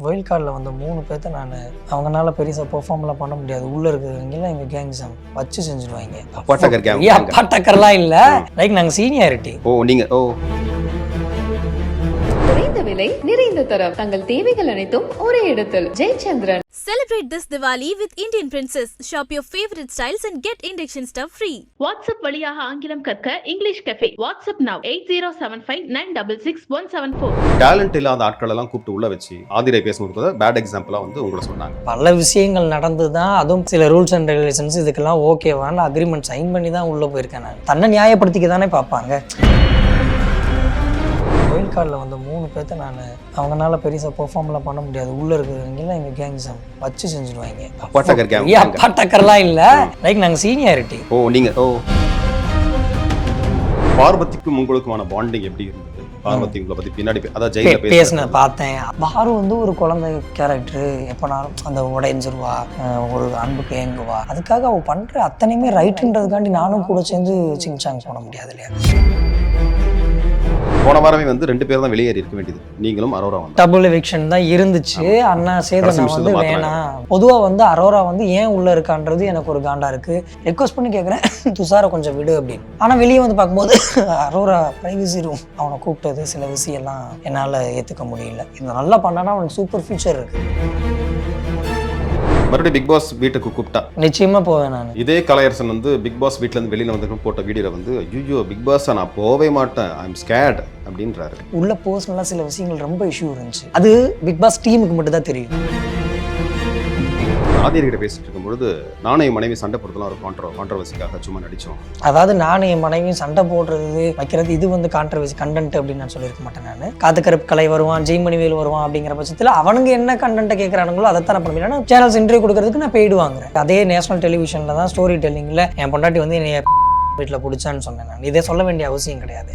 While கார்டில் வந்து 3 பேர்த்த நான் அவங்களால பெருசாக பெர்ஃபார்ம்லாம் பண்ண முடியாது. உள்ளே இருக்கிறவங்கலாம் எங்கள் கேங்ஸம் வச்சு செஞ்சுடுவாங்க. அப்பாட்டக்கர்லாம் இல்லை, லைக் நாங்கள் சீனியாரிட்டி. குறைந்த விலை நிறைந்த தரம், தங்கள் தேவைகள் அனைத்தும் ஒரே இடத்தில். Jayachandran. Celebrate this Diwali with Indian Princess. Shop your favorite styles and get induction stuff free. WhatsApp வழியாக ஆங்கிலம் கற்க English cafe. WhatsApp now 8075966174. Talent இல்லாத ஆட்கள் எல்லாம் கூப்பிட்டு உள்ள வச்சு ஆதிரை பேசும்போது பேட் எக்ஸாம்பிளா வந்து உங்களை சொன்னாங்க. பல விஷயங்கள் நடந்து தான், அதுவும் சில ரூல்ஸ் அண்ட் ரெகுலேஷன்ஸ் இதுக்கெல்லாம் ஓகேவான அக்ரிமெண்ட் சைன் பண்ணி தான் உள்ளே போயிருக்கேன். நான் தன்னை நியாயப்படுத்திக்க தானே பார்ப்பாங்க. ஒயில் கார்டில் வந்து 3 பேர்த்த நான் அவங்களால பெருசாக பெர்ஃபார்ம்லாம் பண்ண முடியாது. உள்ளே இருக்கிறவங்கலாம் எங்கள் கேங்ஸம் வச்சு செஞ்சுடுவாங்க. அப்பாட்டக்கர்லாம் இல்லை, லைக் நாங்கள் சீனியாரிட்டி. பார்வதிக்கும் உங்களுக்குமான பாண்டிங் எப்படி இருந்தது? பார்வதி உங்களை பற்றி பின்னாடி அதான் ஜெயிலில் பேசின பார்த்தேன். பாரு வந்து ஒரு குழந்தை கேரக்டரு, எப்போனாலும் அந்த உடைஞ்சிருவா, ஒரு அன்புக்கு ஏங்குவா. அதுக்காக அவள் பண்ணுற அத்தனையுமே ரைட்டுன்றதுக்காண்டி நானும் கூட சேர்ந்து சிங்சாங் பண்ண முடியாது இல்லையா? போன வாரமே வந்து 2 பேர் தான் வெளியேறி இருக்க வேண்டியது, நீங்களும் அரோரா வந்து. டபுள் எவிக்ஷன் தான் இருந்துச்சு. அண்ணா சேதனா வந்து வேணாம். பொதுவாக வந்து அரோரா வந்து ஏன் உள்ள இருக்கான்றது எனக்கு ஒரு காண்டா இருக்கு. ரெக்வஸ்ட் பண்ணி கேட்குறேன், துஷாரை கொஞ்சம் விடு அப்படின்னு. ஆனால் வெளியே வந்து பார்க்கும்போது அரோரா பிரைவசி ரூம் அவனை கூப்பிட்டது சில விஷயம்லாம் என்னால் ஏற்றுக்க முடியல. இந்த நல்லா பண்ணானா அவனுக்கு சூப்பர் ஃபியூச்சர் இருக்கு. மறுபடியும் பிக் பாஸ் வீட்டுக்கு கூப்பிட்டா நிச்சயமா போவேன் நான். இதே கலையரசன் வந்து பிக் பாஸ் வீட்டுல இருந்து வெளியில வந்து போட்ட வீடியோல வந்து ஐயோ பிக் பாஸ் நான் போவே மாட்டேன், ஐ எம் ஸ்கேர்ட் அப்படின்றாரு. உள்ள பர்சனலா சில விஷயங்கள் ரொம்ப இஷ்யூ இருந்துச்சு. அது பிக் பாஸ் டீமுக்கு மட்டும் தான் தெரியும். ஆதிரிகிட்ட பேசிட்டு இருக்கும்பொழுது நானும் என் மனைவி சண்டை போடுறதுலாம் ஒரு கான்ட்ரவர்சிக்காக சும்மா நடிச்சோம். அதாவது நானும் என் மனைவியும் சண்டை போடுறது வைக்கிறது இது வந்து கான்ட்ரவர்சி கண்டென்ட் அப்படின்னு நான் சொல்லியிருக்க மாட்டேன். நான் காத்துக்கருப்பு கலை வருவான், ஜெய்மணிவேல் வருவான் அப்படிங்கிற பட்சத்தில் அவனுங்க என்ன கண்டென்ட்டை கேட்குறானுங்களோ அதை தான் நான் பண்ண முடியும். சேனல்ஸ் இன்டர்வியூ கொடுக்கறதுக்கு நான் பெய்டு வாங்குறேன். அதே நேஷனல் டெலிவிஷனில் தான் ஸ்டோரி டெல்லிங்கில் என் பொண்டாட்டி வந்து என்னைய வீட்டில் பிடிச்சான்னு சொன்னேன். நான் இதே சொல்ல வேண்டிய அவசியம் கிடையாது.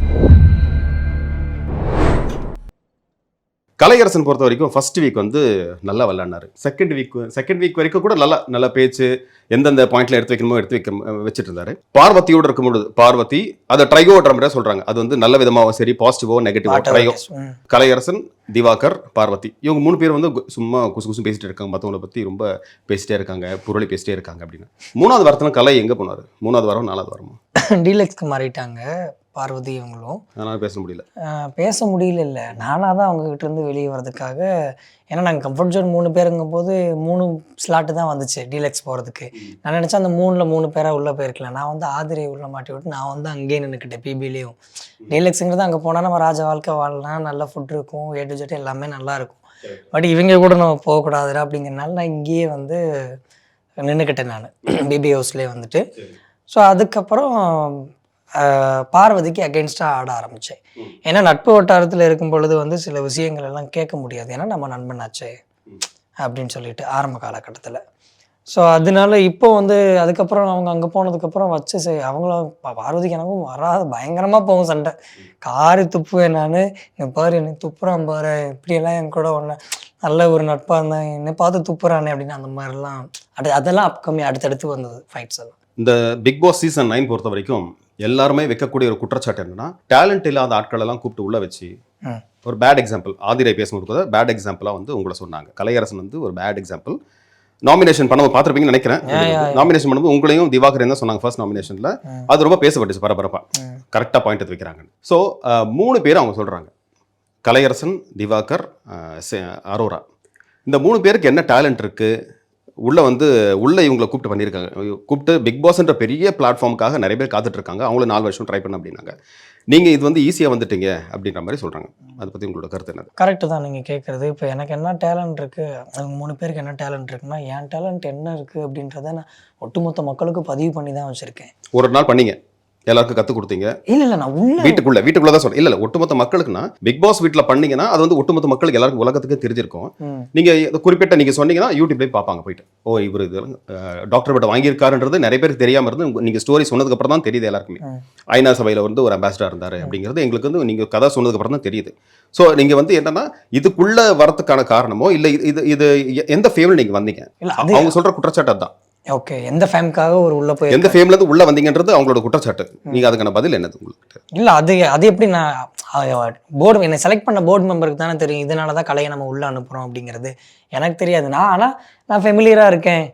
கலையரசன் பொறுத்த வரைக்கும் ஃபர்ஸ்ட் வீக் வந்து நல்லா விளையாடினாரு. செகண்ட் வீக் வரைக்கும் கூட நல்ல பேச்சு, எந்தெந்த பாயிண்ட்ல எடுத்து வைக்கணுமோ வச்சுட்டு இருந்தாரு. பார்வதியோடு இருக்கும்போது பார்வதி அதை ட்ரைகோன்ற மாதிரி சொல்றாங்க. அது வந்து நல்ல விதமாகவும் சரி, பாசிட்டிவோ நெகட்டிவோ ட்ரைகோ. கலையரசன், திவாகர், பார்வதி இவங்க 3 பேர் வந்து சும்மா குசு பேசிட்டு இருக்காங்க, மற்றவங்களை பத்தி ரொம்ப பேசிட்டே இருக்காங்க, புரளி பேசிட்டே இருக்காங்க அப்படின்னு. 3வது வாரத்துல கலை எங்க போனாரு? 3வது வாரம் 4வது வாரமா டீலக்ஸ்க்கு மாறிட்டாங்க பார்வதி. இவங்களும் அதனால பேச முடியல இல்லை, நானாக தான் அவங்ககிட்ட இருந்து வெளியே வர்றதுக்காக. ஏன்னா நாங்கள் கம்ஃபர்ட் ஜோன் 3 பேருங்கும் போது 3 ஸ்லாட்டு தான் வந்துச்சு டீலக்ஸ் போகிறதுக்கு. நான் நினச்சேன் அந்த 3 பேராக உள்ளே போயிருக்கலாம். நான் வந்து ஆதிரை உள்ள மாட்டி விட்டு நான் வந்து அங்கேயே நின்றுக்கிட்டேன் பிபிலேயும். டீலக்ஸுங்கிறது அங்கே போனால் நம்ம ராஜ வாழ்க்கை வாழலாம், நல்ல ஃபுட் இருக்கும், A to Z எல்லாமே நல்லா இருக்கும். பட் இவங்க கூட நம்ம போகக்கூடாதுடா அப்படிங்கிறனால நான் இங்கேயே வந்து நின்றுக்கிட்டேன் நான் பிபி ஹவுஸ்லேயே வந்துட்டு. ஸோ அதுக்கப்புறம் பார்வதிக்கு அகெயின்ஸ்டாக ஆட ஆரம்பித்தேன். ஏன்னா நட்பு வட்டாரத்தில் இருக்கும் பொழுது வந்து சில விஷயங்கள் எல்லாம் கேட்க முடியாது, ஏன்னா நம்ம நண்பனாச்சே அப்படின்னு சொல்லிட்டு ஆரம்ப காலகட்டத்தில். ஸோ அதனால இப்போ வந்து அதுக்கப்புறம் அவங்க அங்கே போனதுக்கப்புறம் வச்சு அவங்களும் பார்வதிக்கு எனக்கும் வராது, பயங்கரமாக போகும் சண்டை. காரி துப்புவேன் நான். என்னை பாரு என்னை துப்புறான் பாரு, இப்படியெல்லாம் என் கூட ஒன்று நல்ல ஒரு நட்பாக இருந்தேன், என்னை பார்த்து துப்புறானே அப்படின்னு அந்த மாதிரிலாம் அதெல்லாம் அப்கமிங் அடுத்தடுத்து வந்தது ஃபைட்ஸ் எல்லாம். இந்த பிக் பாஸ் சீசன் 9 பொறுத்த வரைக்கும் எல்லாருமே வைக்கக்கூடிய ஒரு குற்றச்சாட்டு என்னன்னா, டேலண்ட் இல்லாத ஆட்கள் எல்லாம் கூப்பிட்டு உள்ள வச்சு ஒரு பேட் எக்ஸாம்பிள். ஆதிரை பேசும்போது கூட பேட் எக்ஸாம்பிளா வந்து உங்களை சொன்னாங்க. கலையரசன் வந்து ஒரு பேட் எக்ஸாம்பிள். நாமினேஷன் பண்ண பார்த்துருப்பீங்கன்னு நினைக்கிறேன். நாமினேஷன் பண்ணும்போது உங்களையும் திவாகர் தான் சொன்னாங்க ஃபர்ஸ்ட் நாமினேஷன்ல. அது ரொம்ப பேசப்பட்டுச்சு பரபரப்பா, கரெக்டா பாயிண்ட் எடுத்து வைக்கிறாங்க. ஸோ 3 பேர் அவங்க சொல்றாங்க, கலையரசன், திவாகர், அரோரா. இந்த 3 பேருக்கு என்ன டேலண்ட் இருக்கு உள்ள இவங்களை கூப்பிட்டு பண்ணியிருக்காங்க. கூப்பிட்டு பிக் பாஸ்ன்ற பெரிய பிளாட்ஃபார்முக்காக நிறைய பேர் காத்துட்டு இருக்காங்க, அவங்களும் 4 வருஷம் ட்ரை பண்ண அப்படின்னாங்க. நீங்கள் இது வந்து ஈஸியாக வந்துட்டீங்க அப்படின்ற மாதிரி சொல்கிறாங்க. அதை பற்றி உங்களோட கருத்து என்னது? கரெக்டு தான் நீங்கள் கேட்குறது. இப்போ எனக்கு என்ன டேலண்ட் இருக்குது, அவங்க 3 பேருக்கு என்ன டேலண்ட் இருக்குன்னா, என் டேலண்ட் என்ன இருக்குது அப்படின்றத நான் ஒட்டுமொத்த மக்களுக்கு பதிவு பண்ணி தான் வச்சுருக்கேன். ஒரு நாள் பண்ணீங்க, எல்லாருக்கும் கற்றுக் கொடுத்தீங்க. இல்லை நான் வீட்டுக்குள்ள தான் சொல்றேன். இல்லை ஒட்டுமொத்த மக்களுக்குன்னா பிக் பாஸ் வீட்டில் பண்ணீங்கன்னா அது வந்து ஒட்டுமொத்த மக்களுக்கு எல்லாருக்கும் உலகத்துக்கு தெரிஞ்சிருக்கும். நீங்கள் குறிப்பிட்ட நீங்கள் சொன்னீங்கன்னா யூடியூப்லேயே பார்ப்பாங்க போயிட்டு, ஓ இவர் இது டாக்டர் பட்ட வாங்கியிருக்காருன்றது நிறைய பேருக்கு தெரியாமல் இருந்து நீங்கள் ஸ்டோரி சொன்னதுக்கு அப்புறம் தான் தெரியுது எல்லாருக்குமே. ஐநா சபையில் வந்து ஒரு அம்பாசிடர் இருந்தார் அப்படிங்கிறது எங்களுக்கு வந்து நீங்கள் கதை சொன்னதுக்கு அப்புறம் தான் தெரியுது. ஸோ நீங்கள் வந்து என்னன்னா இதுக்குள்ள வரதுக்கான காரணமோ இல்லை இது எந்த ஃபேமில் நீங்கள் வந்தீங்க? அவங்க சொல்கிற குற்றச்சாட்டு அதுதான். ஓகே, எந்த ஃபேமுக்காக ஒரு உள்ள போய் எந்த ஃபேம்ல இருந்து உள்ள வந்தீங்கன்றது அவங்களோட குற்றச்சாட்டு. நீங்க அதுக்கான பதில் என்னது உங்களுக்கு? இல்லை, அது எப்படி நான் போர்டு என்னை செலக்ட் பண்ண போர்டு மெம்பருக்கு தானே தெரியும் இதனால தான் கலையை நம்ம உள்ளே அனுப்புகிறோம் அப்படிங்கிறது. எனக்கு தெரியாது. நான் ஃபெமிலியராக இருக்கேன்,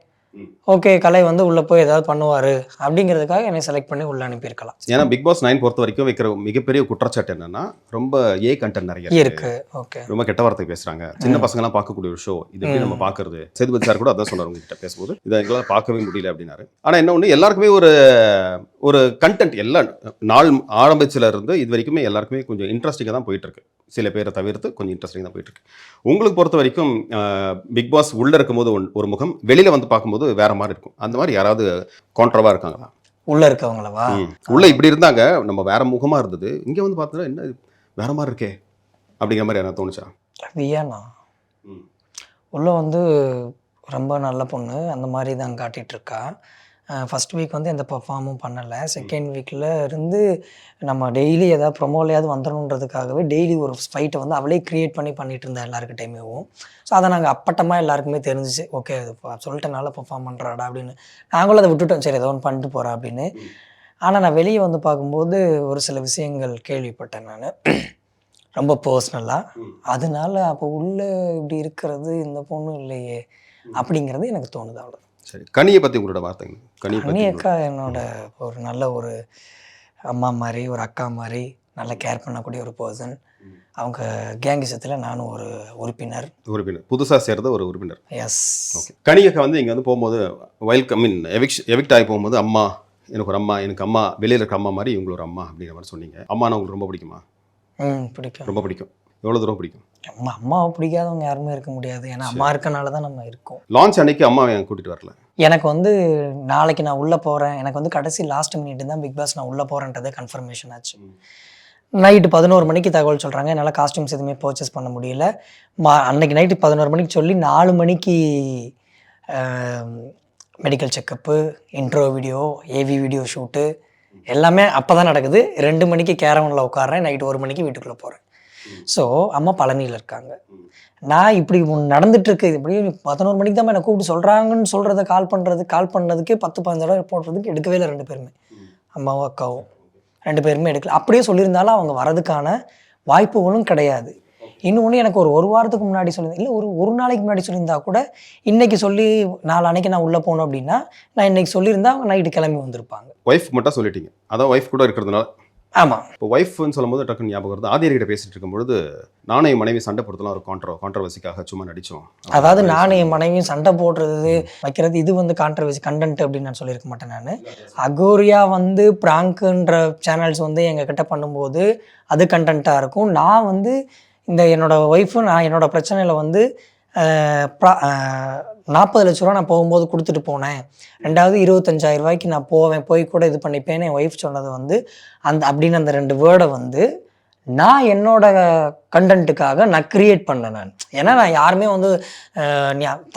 ஓகே கலை வந்து உள்ளே போய் ஏதாவது பண்ணுவார் அப்படிங்கிறதுக்காக என்னை செலக்ட் பண்ணி உள்ளே அனுப்பியிருக்கலாம். ஏன்னா பிக் பாஸ் 9 பொறுத்த வரைக்கும் வைக்கிற மிகப்பெரிய குற்றச்சாட்டு என்னன்னா, ரொம்ப கண்டென்ட் நிறைய இருக்கு. ஓகே, ரொம்ப கெட்ட வார்த்தை பேசுறாங்க. சின்ன பசங்கலாம் பார்க்கக்கூடிய ஒரு ஷோ இது. எப்படி நம்ம பார்க்கறது? சேதுபதி சார் கூட அதான் சொன்னார் உங்ககிட்ட பேசும்போது, இதை எங்களால் பார்க்கவே முடியல அப்படின்னாரு. ஆனால் என்ன ஒன்று, எல்லாருக்குமே ஒரு கண்டென்ட் எல்லாம் நாள் ஆரம்பிச்சுல இருந்து இது வரைக்குமே எல்லாருக்குமே கொஞ்சம் இன்ட்ரெஸ்டிங்காக தான் போயிட்டு இருக்கு. சில பேரை தவிர்த்து கொஞ்சம் இன்ட்ரெஸ்டிங்காக தான் போயிட்டு இருக்கு. உங்களுக்கு பொறுத்த வரைக்கும் பிக் பாஸ் உள்ள இருக்கும்போது ஒரு முகம், வெளியில வந்து பார்க்கும்போது வேற மாதிரி இருக்கும். அந்த மாதிரி யாராவது கான்ட்ரவா இருக்காங்களா? உள்ள இருக்கவங்களவா? உள்ள இப்படி இருந்தாங்க, நம்ம வேற முகமா இருந்தது, இங்க வந்து பார்த்தா என்ன வேற மாதிரி இருக்கே அப்படிங்கிற மாதிரி என்ன தோணுச்சா? வியானா உள்ள வந்து ரொம்ப நல்ல பொண்ணு, அந்த மாதிரி தான் காட்டிகிட்டு இருக்கா. ஃபஸ்ட் வீக் வந்து எந்த பர்ஃபார்மும் பண்ணலை. செகண்ட் வீக்கில் இருந்து நம்ம டெய்லி ஏதாவது ப்ரொமோலையாவது வந்துடணுன்றதுக்காகவே டெய்லி ஒரு ஃபைட்டை வந்து அவளே க்ரியேட் பண்ணிட்டு இருந்தா எல்லாருக்கிட்டையுமேவும். ஸோ அதை நாங்கள் அப்பட்டமாக எல்லாருக்குமே தெரிஞ்சிச்சு. ஓகே, அது சொல்லிட்டனால பர்ஃபார்ம் பண்ணுறாடா அப்படின்னு. நாங்களும் அதை விட்டுட்டோம், சரி ஏதோ ஒன்று பண்ணிட்டு போகிறா அப்படின்னு. ஆனால் நான் வெளியே வந்து பார்க்கும்போது ஒரு சில விஷயங்கள் கேள்விப்பட்டேன் நான், ரொம்ப பர்சனலாக. அதனால அப்போ உள்ளே இப்படி இருக்கிறது இந்த பொண்ணு இல்லையே அப்படிங்கிறது எனக்கு தோணுது. அவ்வளோ. சரி, கனியை பற்றி உங்களோட வார்த்தைங்க. கனி அக்கா என்னோட ஒரு நல்ல ஒரு அம்மா மாதிரி, ஒரு அக்கா மாதிரி, நல்லா கேர் பண்ணக்கூடிய ஒரு பர்சன். அவங்க கேங்கிசத்தில் நானும் ஒரு உறுப்பினர், புதுசாக சேர்ந்த ஒரு உறுப்பினர். எஸ். ஓகே, கனி அக்கா வந்து இங்கே வந்து போகும்போது எவிக்ட் ஆகி போகும்போது, அம்மா எனக்கு ஒரு அம்மா, எனக்கு அம்மா வெளியில் இருக்க அம்மா மாதிரி இவங்க ஒரு அம்மா அப்படிங்கிற மாதிரி சொன்னீங்க. அம்மானா உங்களுக்கு ரொம்ப பிடிக்குமா? பிடிக்கும், ரொம்ப பிடிக்கும். எவ்வளோ தூரம் பிடிக்கும்? அம்மாவை பிடிக்காதவங்க யாருமே இருக்க முடியாது. ஏன்னா அம்மா இருக்கனால தான் நம்ம இருக்கோம். லான்ச் அன்னைக்கு அம்மாவை என் கூட்டிகிட்டு வரல. எனக்கு வந்து நாளைக்கு நான் உள்ளே போகிறேன், எனக்கு வந்து கடைசி லாஸ்ட் மினிட் தான் பிக் பாஸ் நான் உள்ளே போகிறேன்றதே கன்ஃபர்மேஷன் ஆச்சு. நைட்டு 11 மணிக்கு தகவல் சொல்கிறாங்க. என்னால் காஸ்டியூம்ஸ் எதுவுமே பர்ச்சேஸ் பண்ண முடியல. அன்னைக்கு நைட்டு 11 மணிக்கு சொல்லி 4 மணிக்கு medical checkup, intro video, AV video shoot எல்லாமே அப்போ தான் நடக்குது. 2 மணிக்கு கேரவனில் உட்காறேன், நைட்டு 1 மணிக்கு வீட்டுக்குள்ளே போகிறேன். ஸோ அம்மா பழனியில் இருக்காங்க. நான் இப்படி நடந்துட்டுருக்கு, இப்படி 11 மணிக்கு தான் என்னை கூப்பிட்டு சொல்கிறாங்கன்னு சொல்கிறத கால் பண்ணதுக்கே 10-15 தடவை போடுறதுக்கு எடுக்கவே இல்லை 2 பேருமே. அம்மாவும் அக்காவும் 2 பேருமே எடுக்கல. அப்படியே சொல்லியிருந்தாலும் அவங்க வரதுக்கான வாய்ப்புகளும் கிடையாது. இன்னொன்று, எனக்கு ஒரு வாரத்துக்கு முன்னாடி சொல்லியிருந்தேன், இல்லை ஒரு நாளைக்கு முன்னாடி சொல்லியிருந்தா கூட, இன்றைக்கி சொல்லி நாளைக்கு நான் உள்ளே போகணும் அப்படின்னா, நான் இன்றைக்கி சொல்லியிருந்தா அவங்க நைட்டு கிளம்பி வந்திருப்பாங்க. ஒய்ஃப் மட்டும் சொல்லிட்டீங்க, அதான் ஒய்ஃப் கூட இருக்கிறதுனால. ஆமாம். இப்போ ஒய்ஃப்னு சொல்லும்போது டக்குன்னு ஞாபகம் வருது, ஆதியர்கிட்ட பேசிட்டு இருக்கும்பொழுது நானும் என் மனைவி சண்டை போடுறதுலாம் ஒரு கான்ட்ரவர்சிக்காக சும்மா நடித்தோம். அதாவது நானும் என் மனைவியும் சண்டை போடுறது வைக்கிறது இது வந்து கான்ட்ரவர்சி கண்டென்ட் அப்படின்னு நான் சொல்லியிருக்க மாட்டேன். நான் அகோரியா வந்து பிராங்க்ன்ற சேனல்ஸ் வந்து எங்ககிட்ட பண்ணும்போது அது கண்டென்ட்டாக இருக்கும். நான் வந்து என்னோட ஒய்ஃபு நான் என்னோட பிரச்சனையில் வந்து 40 லட்ச ரூபா நான் போகும்போது கொடுத்துட்டு போனேன், 2வது 25,000 ரூபாய்க்கு நான் போய் கூட இது பண்ணிப்பேன்னு என் ஒய்ஃப் சொன்னது வந்து அப்படின்னு அந்த 2 வேர்டை வந்து நான் என்னோட கண்டென்ட்டுக்காக நான் கிரியேட் பண்ணேன் நான். ஏன்னா நான் யாருமே வந்து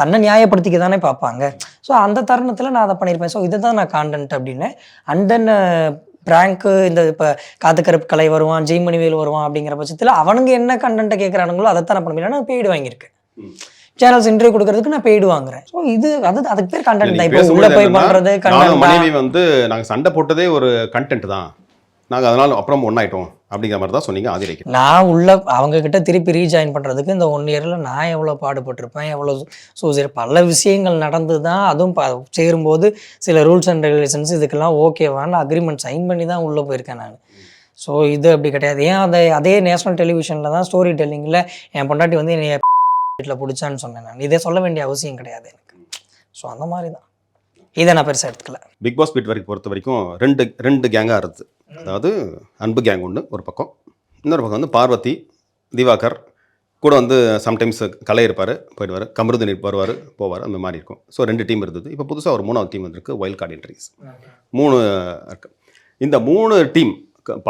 தன்னை நியாயப்படுத்திக்க தானே பார்ப்பாங்க. ஸோ அந்த தருணத்தில் நான் அதை பண்ணியிருப்பேன். ஸோ இதை தான் நான் கான்டென்ட் அப்படின்னு. அண்ட் தென் பிராங்க்கு, இந்த இப்போ காத்துக்கருப்பு கலை வருவான், ஜெய்மணிவேல் வருவான் அப்படிங்கிற பட்சத்தில் அவனுங்க என்ன கண்டென்ட்டை கேட்குறானுங்களோ அதை தான் நான் பண்ணுவேன். நான் பெய்டு வாங்கியிருக்கேன், சேனல்ஸ் இன்டர்வியூ கொடுக்கறதுக்கு நான் பெய்டு வாங்குறேன். ஸோ அதுக்கு பேர் கண்டென்ட் தான். இப்போ உள்ள போய் பண்ணுறது கண்டென்ட். மனைவி வந்து நாங்கள் சண்டை போட்டதே ஒரு கண்டென்ட் தான், நாங்கள் அதனால அப்புறம் ஒன்றாயிட்டோம் அப்படிங்கிற மாதிரி தான் சொன்னீங்க ஆதிரைக்கு. நான் அவங்க கிட்ட திருப்பி ரீஜாயின் பண்ணுறதுக்கு இந்த 1 இயரில் நான் எவ்வளோ பாடுபட்டிருப்பேன், எவ்வளோ பல விஷயங்கள் நடந்து தான். அதுவும் சேரும்போது சில ரூல்ஸ் அண்ட் ரெகுலேஷன்ஸ் இதுக்கெல்லாம் ஓகேவான்னு அக்ரிமெண்ட் சைன் பண்ணி தான் உள்ளே போயிருக்கேன் நான். ஸோ இது அப்படி கிடையாது. ஏன் அதே நேஷனல் டெலிவிஷனில் தான் ஸ்டோரி டெல்லிங்கில் என் பொண்டாட்டி வந்து என்னை வீட்டில் பிடிச்சான்னு சொன்னேன் நான். இதே சொல்ல வேண்டிய அவசியம் கிடையாது எனக்கு. ஸோ அந்த மாதிரி தான், இதை நான் பெருசாக எடுத்துக்கல. பிக் பாஸ் வீட் வரைக்கும் பொறுத்த வரைக்கும் ரெண்டு கேங்காக இருந்தது. அதாவது அன்பு கேங் ஒன்று ஒரு பக்கம், இன்னொரு பக்கம் வந்து பார்வதி, திவாகர் கூட வந்து சம்டைம்ஸ் கலை இருப்பார், போயிடுவார், கமருதன் வருவார் போவார், அந்த மாதிரி இருக்கும். ஸோ 2 டீம் இருந்தது. இப்போ புதுசாக ஒரு 3வது டீம் வந்திருக்கு, வைல்ட் கார்டு என்ட்ரிஸ் 3 இருக்கு. இந்த 3 டீம்,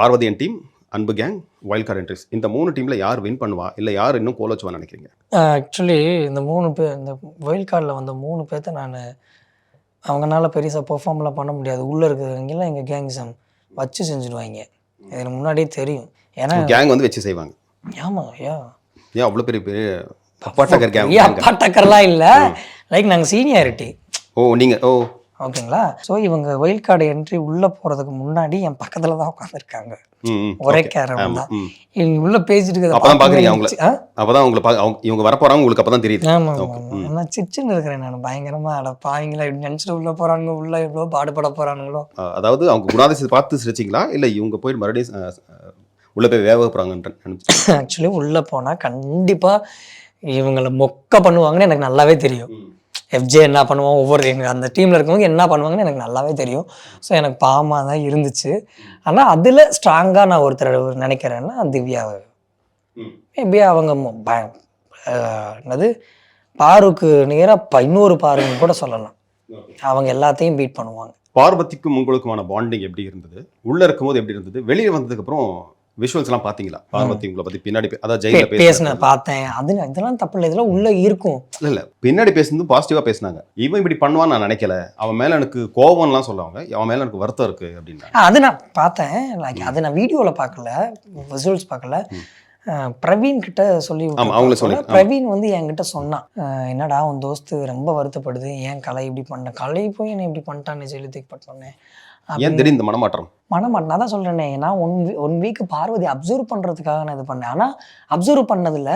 பார்வதியன் டீம், அன்பு கேங், வைல்ட் கார்டு என்ட்ரிஸ், இந்த 3 டீமில் யார் வின் பண்ணுவா, இல்லை யார் இன்னும் கோலச்சுவான்னு நினைக்கிறீங்க? ஆக்சுவலி இந்த 3 பேர், இந்த வைல்ட் கார்டில் வந்த 3 பேர்த்த நான் அவங்களால பெருசாக பெர்ஃபார்ம்லாம் பண்ண முடியாது. உள்ளே இருக்கிறவங்கெல்லாம் எங்கள் கேங்ஸம் வச்சு செஞ்சுடுவாங்க, எனக்கு முன்னாடியே தெரியும். ஏன்னா கேங் வந்து வச்சு செய்வாங்க. ஆமாம், ஏன் அவ்வளோ பெரிய பப்பாட்டக்கர் கேங்? பப்பாட்டக்கர்லாம் இல்லை, லைக் நாங்கள் சீனியாரிட்டி. ஓ நீங்கள் ஓ ஓகேங்களா. ஸோ இவங்க ஒயில்ட் கார்டு என்ட்ரி உள்ளே போகிறதுக்கு முன்னாடி என் பக்கத்தில் தான் உட்காந்துருக்காங்க. ஒரே கேரம் தான். இவங்க உள்ளே பேசிட்டு அப்பதான் பார்க்குறீங்க அவங்கள. அப்பதான் அவங்க இவங்க வரப்போறாங்க உங்களுக்கு அப்பதான் தெரியுது. ஆமாம். நான் சிரிச்சுன்னு இருக்கிறேன் நான் பயங்கரமாக. அட பாவீங்களா இப்படி நினச்சிட்டு உள்ளே போகிறாங்க, உள்ளே எவ்வளோ பாடுபட போகிறானுங்களோ. அதாவது அவங்க குணாதிசயத்தை பார்த்து சிரிச்சிங்களா இல்லை இவங்க போய் மறுபடியும் உள்ளே போய் வேக போகிறாங்கன்ற நினச்சி? ஆக்சுவலி உள்ளே போனால் கண்டிப்பாக இவங்களை மொக்க பண்ணுவாங்கன்னு எனக்கு நல்லாவே தெரியும். எஃப்ஜே என்ன பண்ணுவோம், ஒவ்வொரு அந்த டீமில் இருக்கவங்க என்ன பண்ணுவாங்கன்னு எனக்கு நல்லாவே தெரியும். ஸோ எனக்கு பாவமாக தான் இருந்துச்சு. ஆனால் அதில் ஸ்ட்ராங்காக நான் ஒருத்தர் நினைக்கிறேன்னா திவ்யாவை. மேபி அவங்க என்னது பாருக்கு நேராக இன்னொரு பாருன்னு கூட சொல்லலாம். அவங்க எல்லாத்தையும் பீட் பண்ணுவாங்க. பார்வதிக்கும் உங்களுக்குமான பாண்டிங் எப்படி இருந்தது? உள்ளே இருக்கும்போது எப்படி இருந்தது? வெளியே வந்ததுக்கப்புறம் விஷுவல்ஸ்லாம் பார்த்தீங்களா? பார்வதி உங்களை பற்றி பின்னாடி அதாவது ஜெயிலில் பேசினேன் பார்த்தேன். இதெல்லாம் தப்பு இல்லை, இதெல்லாம் உள்ளே இருக்கும். இல்லை பின்னாடி பேசுனது பாசிட்டிவாக பேசினாங்க. இவன் இப்படி பண்ணுவான்னு நான் நினைக்கல, அவன் மேலே எனக்கு கோபம்லாம் சொல்லுவாங்க, அவன் மேலே எனக்கு வருத்தம் இருக்குது அப்படின்னா. அது நான் பார்த்தேன். அது நான் வீடியோவில் பார்க்கல, விசுவல்ஸ் பார்க்கல. பிரவீன் கிட்ட சொல்லி பிரவீன் வந்து என்கிட்ட சொன்னான், என்னடா உன் தோஸ்து ரொம்ப வருத்தப்படுது, ஏன் கலை இப்படி பண்ண, கலை போய் என்னை இப்படி பண்ணிட்டான்னு சொல்லி திக் பண்ணேன். ஏன் தெரியும் இந்த மனமாற்றம்? நான் தான் சொல்கிறேனே, நான் ஒன் வீக் பார்வதி அப்சர்வ் பண்ணுறதுக்காக நான் இது பண்ணேன். ஆனால் அப்சர்வ் பண்ணதில்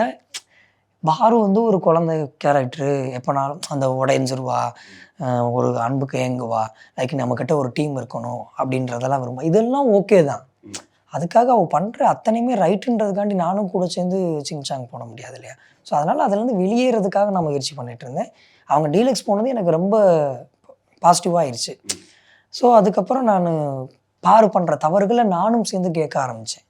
பாரு வந்து ஒரு குழந்தை கேரக்டரு, எப்போனாலும் அந்த உடைஞ்சிருவா, ஒரு அன்புக்கு ஏங்குவா, லைக் நம்மக்கிட்ட ஒரு டீம் இருக்கணும் அப்படின்றதெல்லாம் விரும்ப, இதெல்லாம் ஓகே தான். அதுக்காக அவள் பண்ணுற அத்தனையுமே ரைட்டுன்றதுக்காண்டி நானும் கூட சேர்ந்து சிங்சாங் போட முடியாது இல்லையா. ஸோ அதனால் அதுலேருந்து வெளியேறதுக்காக நான் முயற்சி பண்ணிகிட்டு இருந்தேன். அவங்க டீலக்ஸ் போனது எனக்கு ரொம்ப பாசிட்டிவாக ஆயிடுச்சு. ஸோ அதுக்கப்புறம் நான் பாரு பண்ணுற தவறுகளை நானும் சேர்ந்து கேட்க ஆரம்பித்தேன்.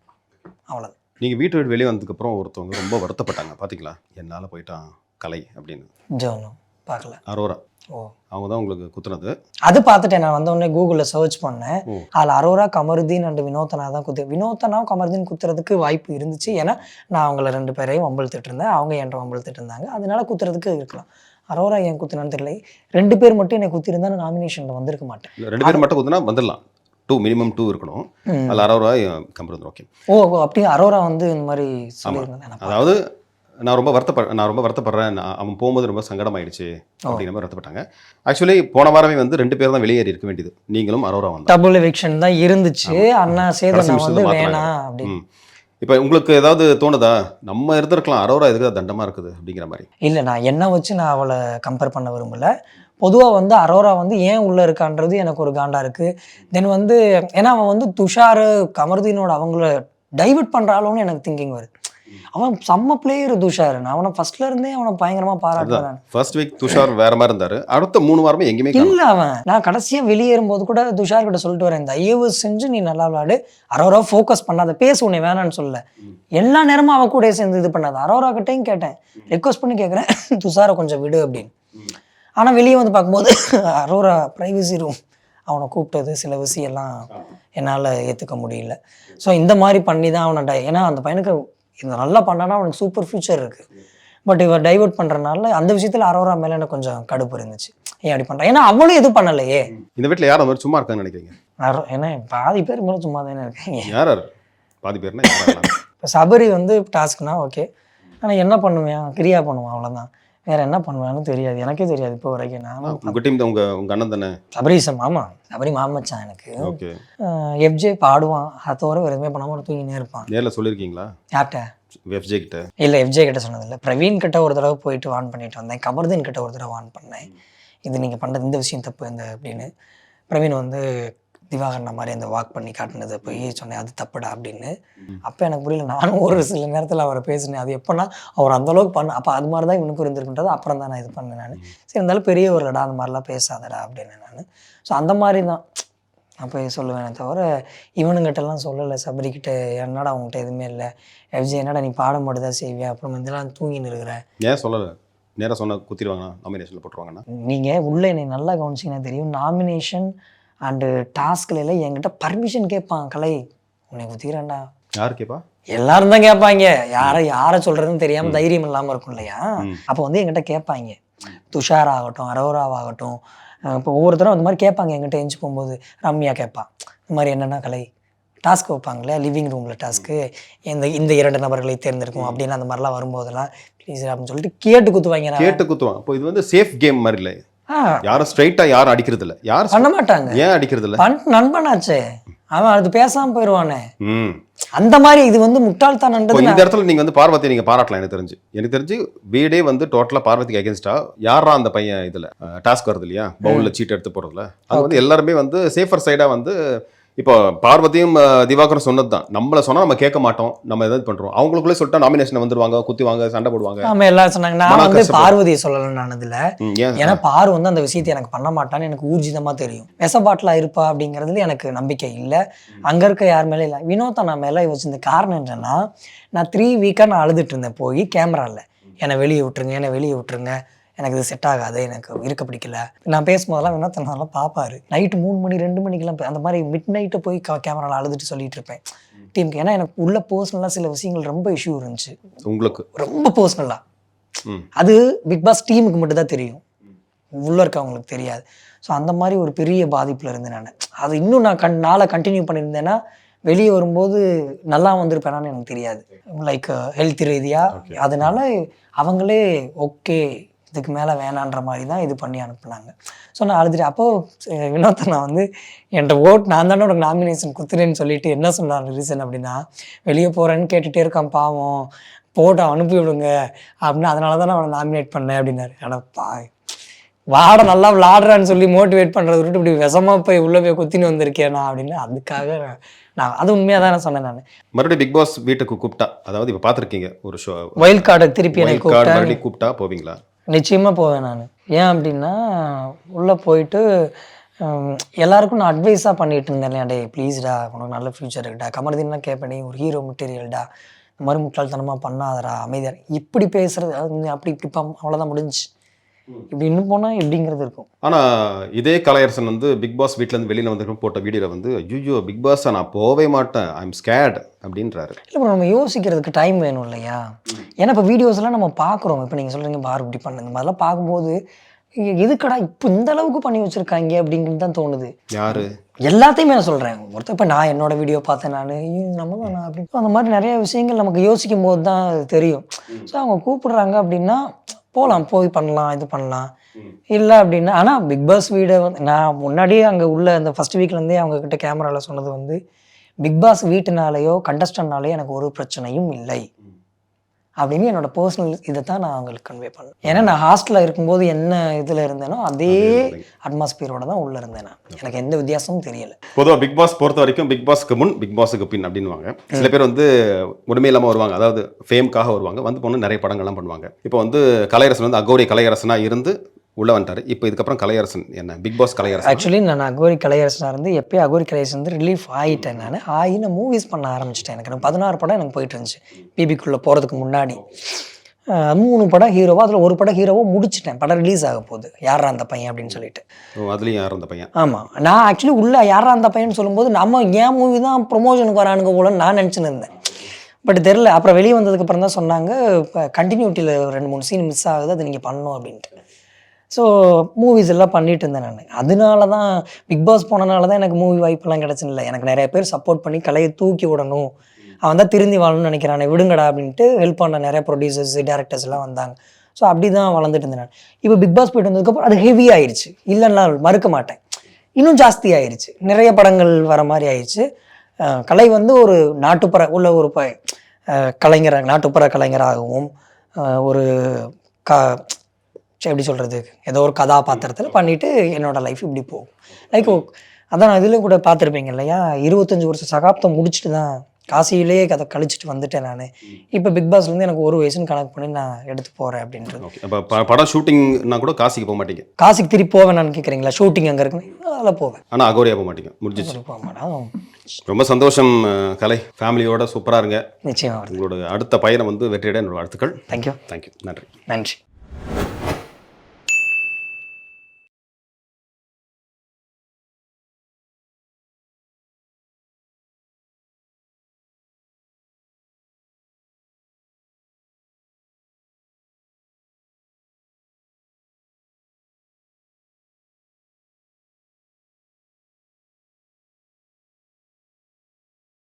அவ்வளோதான். நீங்கள் வீட்டை விட்டு வெளியே வந்ததுக்கப்புறம் ஒருத்தவங்க ரொம்ப வருத்தப்பட்டாங்க பார்த்தீங்களா, என்னால் போயிட்டான் கலை அப்படின்னு. ஜோனும் பார்க்கல. அரோரா. ஓ, அவங்க தான் உங்களுக்கு குத்துனது. அது பார்த்துட்டேன். நான் வந்தோடனே கூகுளில் சர்ச் பண்ணேன். அதில் அரோரா, கமருதீன் அண்ட் வினோத்தனா தான் வினோத்தனாவும் கமருதீன் குத்துறதுக்கு வாய்ப்பு இருந்துச்சு. ஏன்னா நான் அவங்கள 2 பேரையும் வம்பிழுத்துட்டு இருந்தேன், அவங்க என்கிட்ட வம்பிழுத்துட்டு இருந்தாங்க. அதனால குத்துறதுக்கு இருக்கலாம். அரோரா ஏன் குத்துனான்னு தெரியல. 2 பேர் மட்டும் என்னை குத்திருந்தா நான் நாமினேஷனில் வந்திருக்க மாட்டேன். 2 பேர் மட்டும் குத்துனா வந்துடலாம். மினிமம் 2 இருக்கணும். அதில் அரோரா கமருதீன். ஓகே. ஓ அப்படி அரோரா வந்து இந்த மாதிரி சொல்லியிருந்தேன். அதாவது நான் ரொம்ப வருத்தப்படுறேன், அவன் போகும்போது ரொம்ப சங்கடமாயிடுச்சு அப்படிங்கிற மாதிரி வருத்தப்பட்டாங்க. ஆக்சுவலி போன வாரமே வந்து 2 பேர் தான் வெளியேறி இருக்க வேண்டியது, நீங்களும் அரோரா வந்து. டபுள் எவிக்ஷன் தான் இருந்துச்சு. அண்ணா சேதனா வந்து வேணாம் அப்படின்னு. இப்போ உங்களுக்கு ஏதாவது தோணுதா, நம்ம இருந்திருக்கலாம், அரோரா எதுக்கு தண்டமாக இருக்குது அப்படிங்கிற மாதிரி? இல்லை, நான் என்ன வச்சு நான் அவளை கம்பேர் பண்ண விரும்பலை. பொதுவாக வந்து அரோரா வந்து ஏன் உள்ளே இருக்கான்றது எனக்கு ஒரு காண்டா இருக்குது. தென் வந்து ஏன்னா அவன் வந்து துஷார் கமருதீனோட அவங்கள டைவர்ட் பண்ணுறாளோன்னு எனக்கு திங்கிங் வருது. அவன் செம்ம பிளேயர் துஷார். நான் அவனை ஃபர்ஸ்ட்ல இருந்தே அவனை பயங்கரமா பாராட்டுறேன். ஃபர்ஸ்ட் வீக் துஷார் வேற மாதிரி இருந்தாரு, அடுத்த 3 வாரமே எங்கேயுமே இல்லை. நான் கடைசியாக வெளியேறும்போது கூட துஷார் கிட்ட சொல்லிட்டு வரேன், இந்த தயவு செஞ்சு நீ நல்லா விளையாடு, அரோரா ஃபோக்கஸ் பண்ணாத, பேசு, உன்னை வேணான்னு சொல்ல, எல்லா நேரமும் அவன் கூட சேர்ந்து இது பண்ணாத. அரோரா கிட்டையும் கேட்டேன், ரெக்வஸ்ட் பண்ணி கேட்குறேன், துஷாரை கொஞ்சம் விடு அப்படின்னு. ஆனால் வெளியே வந்து பார்க்கும்போது அரோரா ப்ரைவசி ரூம் அவனை கூப்பிட்டது சில விஷயம்லாம் என்னால் ஏற்றுக்க முடியல. ஸோ இந்த மாதிரி பண்ணி தான் அவனை ஏன்னா அந்த பையனுக்கு இந்த நல்லா பண்ணானா அவனுக்கு சூப்பர் ஃபியூச்சர் இருக்குது. பட் இவர் டைவர்ட் பண்ணுறதுனால அந்த விஷயத்தில் அரோரா மேலே எனக்கு கொஞ்சம் கடுப்பு இருந்துச்சு. ஏன் அப்படி பண்ணுறேன், ஏன்னா அவளும் எதுவும் பண்ணலையே. இந்த வீட்டில் யார் மாதிரி சும்மா இருக்கான்னு நினைக்கிறீங்க? ஏன்னா பாதி பேர் மேலே சும்மா தானே இருக்காங்க. யார் பாதி பேர்னா? இப்போ சபரி வந்து டாஸ்க்னா ஓகே, ஆனால் என்ன பண்ணுவேன், கிரியா பண்ணுவான், அவ்வளோதான். வேற என்ன பண்ணுவான்னு தெரியாது, எனக்கே தெரியாது இப்போ வரைக்கும். நான் உங்க டீம் தான், உங்க அண்ணன் தானே சபரி? மாமா சபரி மாமச்சான் எனக்கு. ஓகே. எஃப்ஜே பாடுவான், அதை தவிர வேறு எதுவுமே பண்ணாமல் தூங்கினே இருப்பான். நேரில் சொல்லியிருக்கீங்களா? யார்கிட்ட? எஃப்ஜே கிட்ட. இல்லை, எஃப்ஜே கிட்ட சொன்னதில்லை. பிரவீன் கிட்ட ஒரு தடவை போயிட்டு வான் பண்ணிட்டு வந்தேன், கமருதீன் கிட்ட ஒரு தடவை வான் பண்ணேன், இது நீங்கள் பண்ணுறது இந்த விஷயம் தப்பு இந்த அப்படின்னு. பிரவீன் வந்து திவாகரன் மாதிரி அந்த வாக் பண்ணி காட்டினதை போய் சொன்னேன், அது தப்புடா அப்படின்னு. அப்போ எனக்கு புரியல. நானும் ஒரு சில நேரத்தில் அவரை பேசினேன், அது எப்போனா அவர் அந்தளவுக்கு பண்ண, அப்போ அது மாதிரி தான் இவனுக்கு இருந்திருக்குன்றது அப்புறம் தான் நான் இது பண்ணேன். நான் சரி இருந்தாலும் பெரியவர்களடா அந்த மாதிரிலாம் பேசாதடா அப்படின்னு நான். ஸோ அந்த மாதிரி தான் அப்போ சொல்லுவேனே தவிர இவனுங்கிட்டலாம் சொல்லலை. சபரிக்கிட்ட என்னடா அவங்ககிட்ட எதுவுமே இல்லை, எஃப்ஜி என்னடா நீ பாடம் மட்டும் தான் செய்வியா, அப்புறம் இதெல்லாம் தூங்கின்னு இருக்கிறேன். ஏன் சொல்லலை? நேராக சொன்னால் குத்திடுவாங்கண்ணா, நாமினேஷனில் போட்டுருவாங்கண்ணா. நீங்கள் உள்ளே என்னை நல்லா கவனிச்சிங்கன்னா தெரியும், நாமினேஷன் அண்டு டாஸ்கில் எல்லாம் என்கிட்ட பர்மிஷன் கேட்பான், கலை உன்னை குத்திக்கிறேன்டா. யார் கேட்பா? எல்லாரும் தான் கேட்பாங்க. யாரை சொல்கிறதுன்னு தெரியாமல் தைரியம் இல்லாமல் இருக்கும் இல்லையா. அப்போ வந்து என்கிட்ட கேட்பாங்க, துஷார் ஆகட்டும், அரோராவாகட்டும், இப்போ ஒவ்வொருத்தரும் அந்த மாதிரி கேட்பாங்க என்கிட்ட. எஞ்சி போகும்போது ரம்யா கேட்பான், இந்த மாதிரி என்னென்னா கலை டாஸ்க் வைப்பாங்களே லிவிங் ரூமில் டாஸ்க்கு, இந்த 2 நபர்களை தேர்ந்தெடுக்கும் அப்படின்னு அந்த மாதிரிலாம் வரும்போதெல்லாம் ப்ளீஸ் அப்படின்னு சொல்லிட்டு கேட்டு குத்துவாங்க. கேட்டு குத்துவாங்க. அப்போ இது வந்து சேஃப் கேம் மாதிரி இல்லை? யாரும் ஸ்ட்ரைட்டா யாரும் அடிக்கிறது இல்ல. யாரும் பண்ண மாட்டாங்க. ஏன் அடிக்கிறது இல்ல? நண்பனாச்சே அவன் அது பேசாம போயிடுவானே. ம். அந்த மாதிரி இது வந்து முட்டாள்தானன்றது. இந்த இடத்துல நீங்க வந்து பார்வதி நீங்க பாராட்டலாம். எனக்கு தெரிஞ்சு வீடே வந்து டோட்டலா பார்வதிக்கு அகேன்ஸ்டா. யாரா அந்த பையன் இதுல டாஸ்க் வருது இல்லையா, பவுல்ல சீட் எடுத்து போறதுல, அது வந்து எல்லாருமே வந்து சேஃபர் சைடா வந்து இப்போ பார்வதியும் திவாகரும் சொன்னதுதான். நம்மள சொன்னா நம்ம கேட்க மாட்டோம், நம்ம ஏதாவது பண்றோம். அவங்களுக்குள்ளே சொல்லிட்டா நாமினேஷன் வந்துருவாங்க, குத்திவாங்க, சண்டை போடுவாங்க. ஆமா எல்லாரும் சொன்னாங்க. நான் வந்து பார்வதியை சொல்லலாம் நானதுல. ஏன்னா பாரு வந்து அந்த விஷயத்தை எனக்கு பண்ண மாட்டான்னு எனக்கு ஊர்ஜிதமா தெரியும். வெசபாட்டில் இருப்பா அப்படிங்கிறதுல எனக்கு நம்பிக்கை இல்லை. அங்க இருக்க யார் மேலே இல்லை. வினோத் நான் மேலே வச்சிருந்த காரணம் என்னன்னா, நான் 3 வீக்கா நான் அழுதுட்டு இருந்தேன் போய் கேமரால. என்னை வெளியே விட்டுருங்க, எனக்கு இது செட் ஆகாது, எனக்கு இருக்க பிடிக்கல. நான் பேசும்போதெல்லாம் வினோத்தனாலாம் பார்ப்பாரு. நைட்டு 3 மணி 2 மணிக்கெல்லாம் அந்த மாதிரி மிட் நைட்டு போய் கேமராவில் அழுதுட்டு சொல்லிட்டு இருப்பேன் டீமுக்கு. ஏன்னா எனக்கு உள்ள பர்சனலாக சில விஷயங்கள் ரொம்ப இஷ்யூ இருந்துச்சு உங்களுக்கு, ரொம்ப பர்சனலாக. அது பிக் பாஸ் டீமுக்கு மட்டும் தான் தெரியும், உள்ள இருக்கவங்களுக்கு தெரியாது. ஸோ அந்த மாதிரி ஒரு பெரிய பாதிப்பில் இருந்தேன் நான். அது இன்னும் நான் நாளை கண்டினியூ பண்ணியிருந்தேன்னா வெளியே வரும்போது நல்லா வந்திருப்பேனான்னு எனக்கு தெரியாது, லைக் ஹெல்த் ரீதியாக. அதனால அவங்களே ஓகே இதுக்கு மேலே வேணான்ற மாதிரி தான் இது பண்ணி அனுப்புனாங்க. ஸோ நான் அழுதுட்டு அப்போது வினோத்தை நான் வந்து என்கிட்ட ஓட் நான் தானே உனக்கு நாமினேஷன் கொடுத்துறேன்னு சொல்லிட்டு என்ன சொன்னாங்க ரீசன் அப்படின்னா, வெளியே போகிறேன்னு கேட்டுகிட்டே இருக்கான் பாவம், போட்டு அனுப்பி விடுங்க அப்படின்னு, அதனால தான் நான் அவனை நாமினேட் பண்ணேன் அப்படின்னாரு. ஆனால் வாட நல்லா விளாடுறான்னு சொல்லி மோட்டிவேட் பண்ணுறத விட்டு இப்படி விஷமாக போய் உள்ளே போய் குத்தின்னு வந்திருக்கேனா அப்படின்னு, அதுக்காக நான் அது உண்மையாக தான் சொன்னேன். நான் மறுபடியும் பிக் பாஸ் வீட்டுக்கு கூப்பிட்டா, அதாவது இப்போ பார்த்துருக்கீங்க ஒரு ஷோ வைல்ட் கார்டை திருப்பி எனக்கு கூப்பிட்டா போவீங்களா? நிச்சயமாக போவேன் நான். ஏன் அப்படின்னா உள்ளே போயிட்டு எல்லாருக்கும் நான் அட்வைஸாக பண்ணிட்டு இருந்தேன் இல்லையா, டே ப்ளீஸ்டா உனக்கு நல்ல ஃப்யூச்சர் இருக்குடா, கமர்தீன்லாம் கேட்பேன், ஒரு ஹீரோ மெட்டீரியல்டா, இந்த மாதிரி முட்டாள்தனமாக பண்ணாதரா, அமைதியா இப்படி பேசுறது அப்படி இப்படி அவ்வளோதான் முடிஞ்சு. இப்படி இன்னும் போனால் எப்படிங்கிறது இருக்கும். ஆனால் இதே கலையரசன் வந்து பிக் பாஸ் வீட்டிலேருந்து வெளியில் வந்து போட்ட வீடியோவில் வந்து ஐயோ பிக் பாஸை நான் போகவே மாட்டேன், ஐ எம் ஸ்கேட் அப்படின்றாரு. இல்லை இப்போ நம்ம யோசிக்கிறதுக்கு டைம் வேணும் இல்லையா. ஏன்னா இப்போ வீடியோஸ்லாம் நம்ம பார்க்குறோம், இப்போ நீங்கள் சொல்கிறீங்க பார் இப்படி பண்ணு, இந்த மாதிரிலாம் பார்க்கும்போது எதுக்கடா இப்போ இந்த அளவுக்கு பண்ணி வச்சுருக்காங்க அப்படிங்கிறது தான் தோணுது. யாரு எல்லாத்தையுமே நான் சொல்கிறேன். ஒருத்தர் இப்போ நான் என்னோட வீடியோ பார்த்தேன், நம்ம தான் அப்படி அந்த மாதிரி நிறைய விஷயங்கள் நமக்கு யோசிக்கும் போது தான் தெரியும். ஸோ அவங்க கூப்பிடுறாங்க அப்படின்னா போகலாம், போய் பண்ணலாம், இது பண்ணலாம். இல்லை அப்படின்னா ஆனால் பிக் பாஸ் வீடை வந்து நான் முன்னாடியே அங்கே உள்ள அந்த ஃபர்ஸ்ட் வீக்லேருந்தே அவங்கக்கிட்ட கேமராவில் சொன்னது வந்து, பிக் பாஸ் வீட்டுனாலேயோ கண்டஸ்டன்ட்னாலேயோ எனக்கு ஒரு பிரச்சனையும் இல்லை அப்படின்னு என்னோட பர்சனல் இதை தான் நான் அவங்களுக்கு கன்வே பண்ணேன். ஏன்னா நான் ஹாஸ்டலில் இருக்கும்போது என்ன இதில் இருந்தேனோ அதே அட்மாஸ்பியரோட தான் உள்ளே இருந்தேன் நான். எனக்கு எந்த வித்தியாசமும் தெரியலை. பொதுவாக பிக் பாஸ் பொறுத்த வரைக்கும் பிக் பாஸ்க்கு முன் பிக் பாஸுக்கு பின் அப்படின்வாங்க. சில பேர் வந்து உண்மை இல்லாமல் வருவாங்க, அதாவது ஃபேம்காக வருவாங்க, வந்து போன நிறைய படங்கள்லாம் பண்ணுவாங்க. இப்போ வந்து கலையரசன் வந்து அகோரி கலையரசனாக இருந்து உள்ள வந்துட்டாரு. இப்போ இதுக்கப்புறம் கலையரசன் என்ன பிக் பாஸ் கலையரசன்? ஆக்சுவலி நான் அகோரி கலையரசனாக இருந்து எப்போயும் அகோரி கலையரசன் வந்து ரிலீஃப் ஆகிட்டேன். நான் மூவிஸ் பண்ண ஆரம்பிச்சிட்டேன். எனக்கு 16 படம் எனக்கு போயிட்டு இருந்துச்சு பிபிக்குள்ளே போகிறதுக்கு முன்னாடி. 3 படம் ஹீரோவா, அதில் ஒரு படம் ஹீரோவோ முடிச்சிட்டேன். படம் ரிலீஸ் ஆக போகுது, யாரா அந்த பையன் அப்படின்னு சொல்லிட்டு. அதுலேயும் யார் அந்த பையன்? ஆமாம், நான் ஆக்சுவலி உள்ள யாரா அந்த பையன் சொல்லும்போது நம்ம ஏன் மூவி தான் ப்ரொமோஷனுக்கு வரானுங்க போலன்னு நான் நினச்சின்னு இருந்தேன். பட் தெரில. அப்புறம் வெளியே வந்ததுக்கப்புறம் தான் சொன்னாங்க, இப்போ கண்டினியூட்டியில் 2-3 சீன் மிஸ் ஆகுது, அது நீங்கள் பண்ணணும் அப்படின்ட்டு. ஸோ மூவிஸ் எல்லாம் பண்ணிட்டு இருந்தேன் நான். அதனால தான் பிக் பாஸ் போனனால தான் எனக்கு மூவி வாய்ப்பெல்லாம் கிடச்சில்ல. எனக்கு நிறைய பேர் சப்போர்ட் பண்ணி கலையை தூக்கி விடணும், அவன் தான் திருந்தி வாழணும்னு நினைக்கிறானே, விடுங்கடா அப்படின்ட்டு ஹெல்ப் பண்ண நிறைய ப்ரொடியூசர்ஸ் டேரக்டர்ஸ் எல்லாம் வந்தாங்க. ஸோ அப்படி தான் வளர்ந்துட்டு இருந்தேன் நான். இப்போ பிக் பாஸ் போயிட்டு வந்ததுக்கப்புறம் அது ஹெவி ஆயிடுச்சு, இல்லைன்னா மறுக்க மாட்டேன், இன்னும் ஜாஸ்தி ஆயிடுச்சு, நிறைய படங்கள் வர மாதிரி ஆயிடுச்சு. கலை வந்து ஒரு நாட்டுப்புற உள்ள ஒரு கலைஞர், நாட்டுப்புற கலைஞராகவும் ஒரு எப்படி சொல்கிறது, ஏதோ ஒரு கதாபாத்திரத்தில் பண்ணிவிட்டு என்னோடய லைஃப் இப்படி போகும். லைக் அதான் நான் இதில் கூட பார்த்துருப்பீங்க இல்லையா, 25 வருஷம் சகாப்தம் முடிச்சுட்டு தான் காசியிலேயே கதை கழிச்சிட்டு வந்துட்டேன் நான். இப்போ பிக் பாஸ்லேருந்து எனக்கு 1 வயசுன்னு கணக்கு பண்ணி நான் எடுத்து போகிறேன் அப்படின்றது. இப்போ படம் ஷூட்டிங்னா கூட காசிக்கு போக மாட்டீங்க? காசிக்கு திருப்பி போவேன் நான் கேட்குறீங்களா? ஷூட்டிங் அங்கே இருக்குன்னு அதில் போவேன். ஆனால் அகோரியா போக மாட்டீங்க? முடிஞ்சிச்சு. போக மாட்டேன். ரொம்ப சந்தோஷம் கலை, ஃபேமிலியோட சூப்பராக இருங்க. நிச்சயமாக உங்களோட அடுத்த பயணம் வந்து வெற்றியடைய என்னோட வாழ்த்துக்கள். தேங்க்யூ. நன்றி. நன்றி.